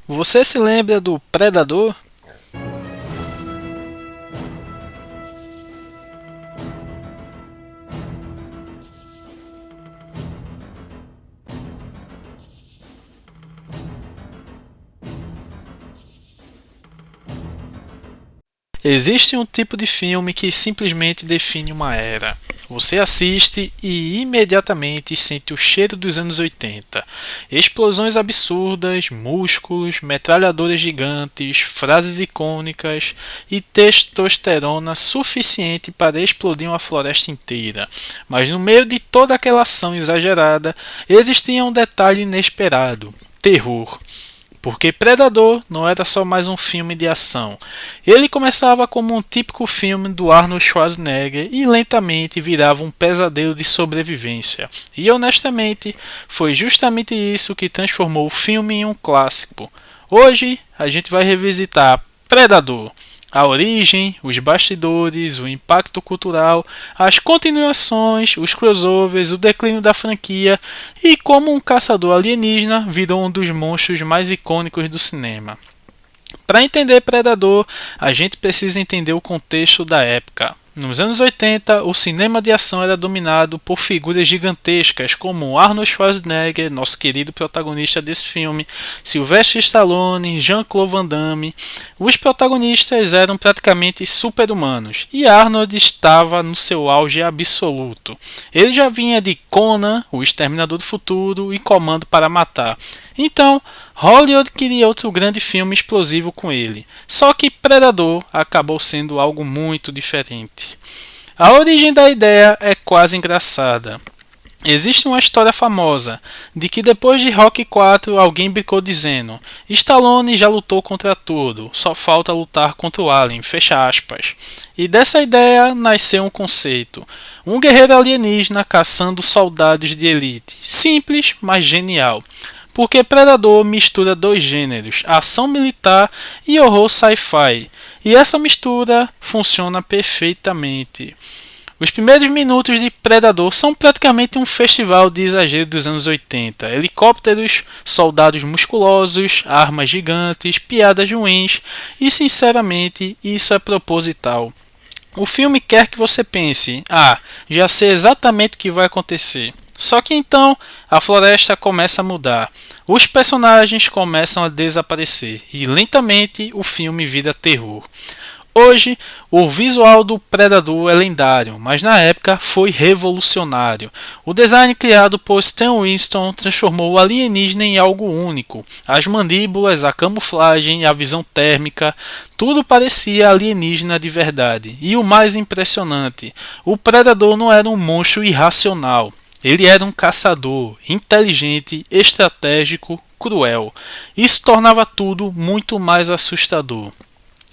Você se lembra do Predador? Existe um tipo de filme que simplesmente define uma era. Você assiste e imediatamente sente o cheiro dos anos 80. Explosões absurdas, músculos, metralhadoras gigantes, frases icônicas e testosterona suficiente para explodir uma floresta inteira. Mas no meio de toda aquela ação exagerada, existia um detalhe inesperado: terror. Porque Predador não era só mais um filme de ação. Ele começava como um típico filme do Arnold Schwarzenegger e lentamente virava um pesadelo de sobrevivência. E honestamente, foi justamente isso que transformou o filme em um clássico. Hoje, a gente vai revisitar Predador. A origem, os bastidores, o impacto cultural, as continuações, os crossovers, o declínio da franquia e como um caçador alienígena virou um dos monstros mais icônicos do cinema. Para entender Predador, a gente precisa entender o contexto da época. Nos anos 80, o cinema de ação era dominado por figuras gigantescas como Arnold Schwarzenegger, nosso querido protagonista desse filme, Sylvester Stallone, Jean-Claude Van Damme. Os protagonistas eram praticamente super-humanos e Arnold estava no seu auge absoluto. Ele já vinha de Conan, o Exterminador do Futuro e Comando para Matar. Então, Hollywood queria outro grande filme explosivo com ele. Só que Predador acabou sendo algo muito diferente. A origem da ideia é quase engraçada. Existe uma história famosa de que depois de Rocky 4 alguém brincou dizendo: Stallone já lutou contra tudo, só falta lutar contra o Alien, fecha aspas. E dessa ideia nasceu um conceito: um guerreiro alienígena caçando soldados de elite. Simples, mas genial. Porque Predador mistura dois gêneros, ação militar e horror sci-fi, e essa mistura funciona perfeitamente. Os primeiros minutos de Predador são praticamente um festival de exagero dos anos 80. Helicópteros, soldados musculosos, armas gigantes, piadas ruins e, sinceramente, isso é proposital. O filme quer que você pense: já sei exatamente o que vai acontecer. Só que então a floresta começa a mudar, os personagens começam a desaparecer e lentamente o filme vira terror. Hoje, o visual do Predador é lendário, mas na época foi revolucionário. O design criado por Stan Winston transformou o alienígena em algo único. As mandíbulas, a camuflagem, a visão térmica, tudo parecia alienígena de verdade. E o mais impressionante, o Predador não era um monstro irracional. Ele era um caçador, inteligente, estratégico, cruel. Isso tornava tudo muito mais assustador.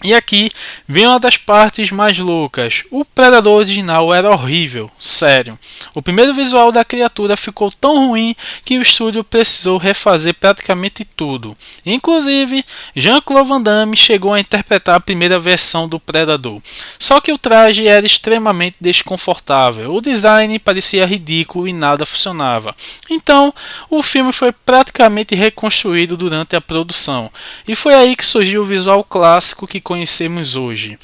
E aqui vem uma das partes mais loucas. O Predador original era horrível, sério. O primeiro visual da criatura ficou tão ruim que o estúdio precisou refazer praticamente tudo. Inclusive, Jean-Claude Van Damme chegou a interpretar a primeira versão do Predador. Só que o traje era extremamente desconfortável, o design parecia ridículo e nada funcionava. Então, o filme foi praticamente reconstruído durante a produção. E foi aí que surgiu o visual clássico que conhecemos hoje.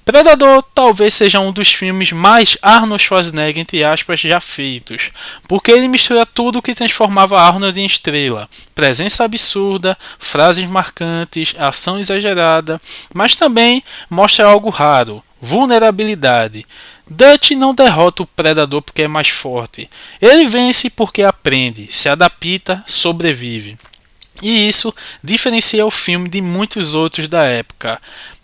Predador talvez seja um dos filmes mais Arnold Schwarzenegger entre aspas já feitos, porque ele mistura tudo o que transformava Arnold em estrela: presença absurda, frases marcantes, ação exagerada, mas também mostra algo raro: vulnerabilidade. Dutch não derrota o Predador porque é mais forte, ele vence porque aprende, se adapta, sobrevive. E isso diferencia o filme de muitos outros da época.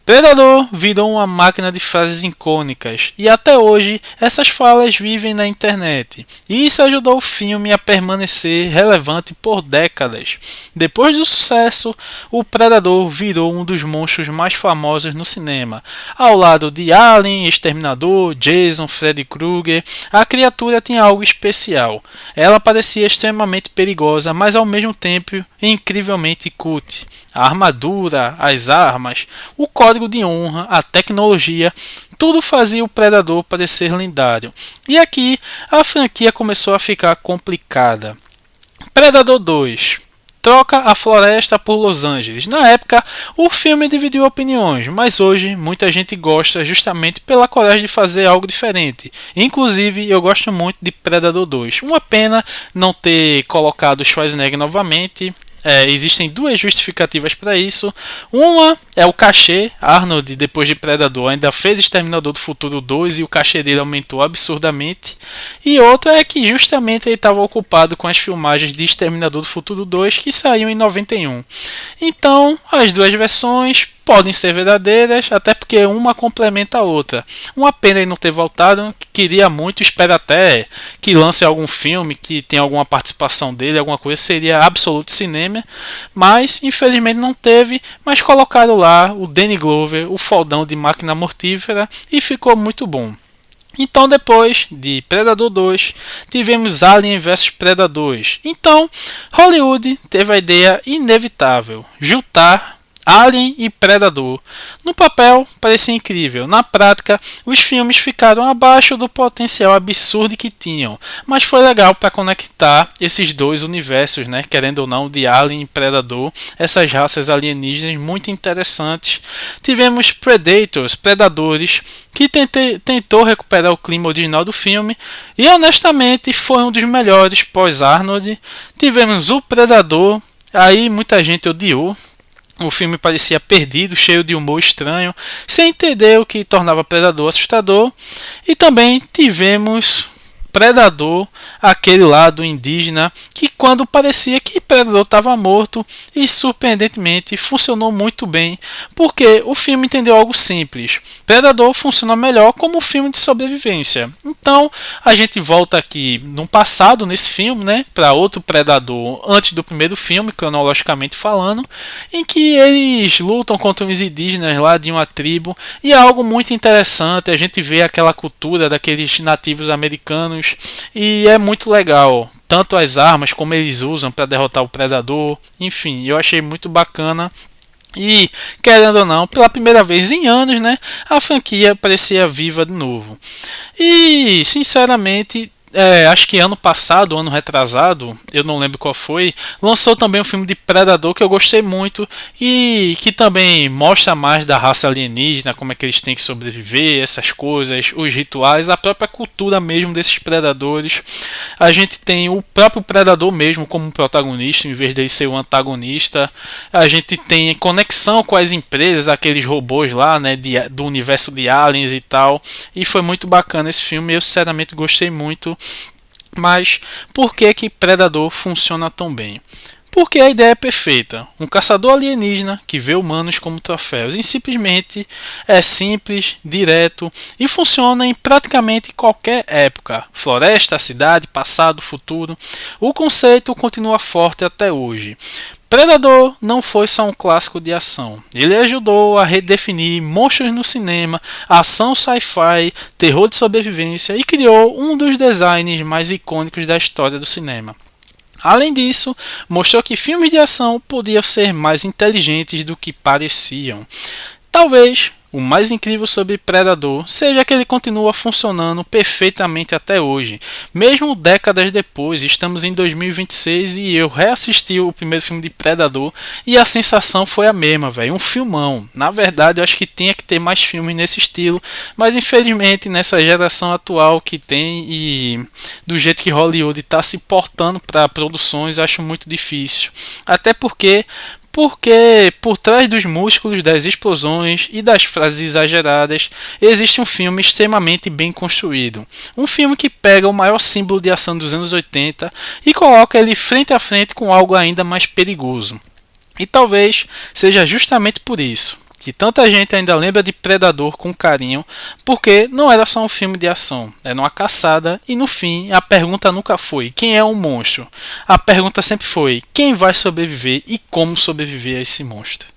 Predador virou uma máquina de frases icônicas e até hoje essas falas vivem na internet. E isso ajudou o filme a permanecer relevante por décadas. Depois do sucesso, o Predador virou um dos monstros mais famosos no cinema. Ao lado de Alien, Exterminador, Jason, Freddy Krueger, a criatura tinha algo especial. Ela parecia extremamente perigosa, mas ao mesmo tempo incrivelmente cult. A armadura, as armas, o código de honra, a tecnologia, tudo fazia o Predador parecer lendário. E aqui a franquia começou a ficar complicada. Predador 2. troca a floresta por Los Angeles. Na época, o filme dividiu opiniões, mas hoje muita gente gosta justamente pela coragem de fazer algo diferente. Inclusive, eu gosto muito de Predador 2. Uma pena não ter colocado Schwarzenegger novamente. Existem duas justificativas para isso. Uma é o cachê. Arnold, depois de Predador, ainda fez Exterminador do Futuro 2 e o cachê dele aumentou absurdamente. E outra é que justamente ele estava ocupado com as filmagens de Exterminador do Futuro 2 que saiu em 91. Então, as duas versões podem ser verdadeiras, até porque uma complementa a outra. Uma pena ele não ter voltado, queria muito, espero até que lance algum filme que tenha alguma participação dele, alguma coisa, seria absoluto cinema, mas infelizmente não teve, mas colocaram lá o Danny Glover, o fodão de Máquina Mortífera, e ficou muito bom. Então, depois de Predador 2, tivemos Alien vs Predador. Então, Hollywood teve a ideia inevitável, juntar Alien e Predador. No papel parecia incrível, na prática os filmes ficaram abaixo do potencial absurdo que tinham, mas foi legal para conectar esses dois universos, né? Querendo ou não, de Alien e Predador, essas raças alienígenas muito interessantes. Tivemos Predators, Predadores, que tentou recuperar o clima original do filme e honestamente foi um dos melhores pós-Arnold. Tivemos o Predador, aí muita gente odiou. O filme parecia perdido, cheio de humor estranho, sem entender o que tornava Predador assustador. E também tivemos Predador, aquele lado indígena, que quando parecia que Predador estava morto, e surpreendentemente funcionou muito bem, porque o filme entendeu algo simples. Predador funciona melhor como um filme de sobrevivência. Então a gente volta aqui no passado, nesse filme, né, para outro Predador antes do primeiro filme, cronologicamente falando, em que eles lutam contra os indígenas lá de uma tribo, e é algo muito interessante. A gente vê aquela cultura daqueles nativos americanos e é muito legal, tanto as armas como eles usam para derrotar o Predador. Enfim, eu achei muito bacana. E, querendo ou não, pela primeira vez em anos, né, a franquia parecia viva de novo. E, sinceramente, acho que ano passado, ano retrasado, eu não lembro qual foi, lançou também um filme de Predador que eu gostei muito e que também mostra mais da raça alienígena, como é que eles têm que sobreviver, essas coisas, os rituais, a própria cultura mesmo desses predadores. A gente tem o próprio Predador mesmo como protagonista, em vez de ele ser o antagonista. A gente tem conexão com as empresas, aqueles robôs lá, né, do universo de Aliens e tal. E foi muito bacana esse filme, eu sinceramente gostei muito. Mas por que Predador funciona tão bem? Porque a ideia é perfeita. Um caçador alienígena que vê humanos como troféus e simplesmente é simples, direto e funciona em praticamente qualquer época. Floresta, cidade, passado, futuro. O conceito continua forte até hoje. Predador não foi só um clássico de ação. Ele ajudou a redefinir monstros no cinema, ação sci-fi, terror de sobrevivência e criou um dos designs mais icônicos da história do cinema. Além disso, mostrou que filmes de ação podiam ser mais inteligentes do que pareciam. Talvez o mais incrível sobre Predador seja que ele continua funcionando perfeitamente até hoje. Mesmo décadas depois, estamos em 2026 e eu reassisti o primeiro filme de Predador e a sensação foi a mesma, velho. Um filmão. Na verdade, eu acho que tinha que ter mais filmes nesse estilo, mas infelizmente nessa geração atual que tem e do jeito que Hollywood está se portando para produções, acho muito difícil. Até porque por trás dos músculos, das explosões e das frases exageradas, existe um filme extremamente bem construído. Um filme que pega o maior símbolo de ação dos anos 80 e coloca ele frente a frente com algo ainda mais perigoso. E talvez seja justamente por isso que tanta gente ainda lembra de Predador com carinho, porque não era só um filme de ação, era uma caçada e no fim a pergunta nunca foi quem é um monstro, a pergunta sempre foi quem vai sobreviver e como sobreviver a esse monstro.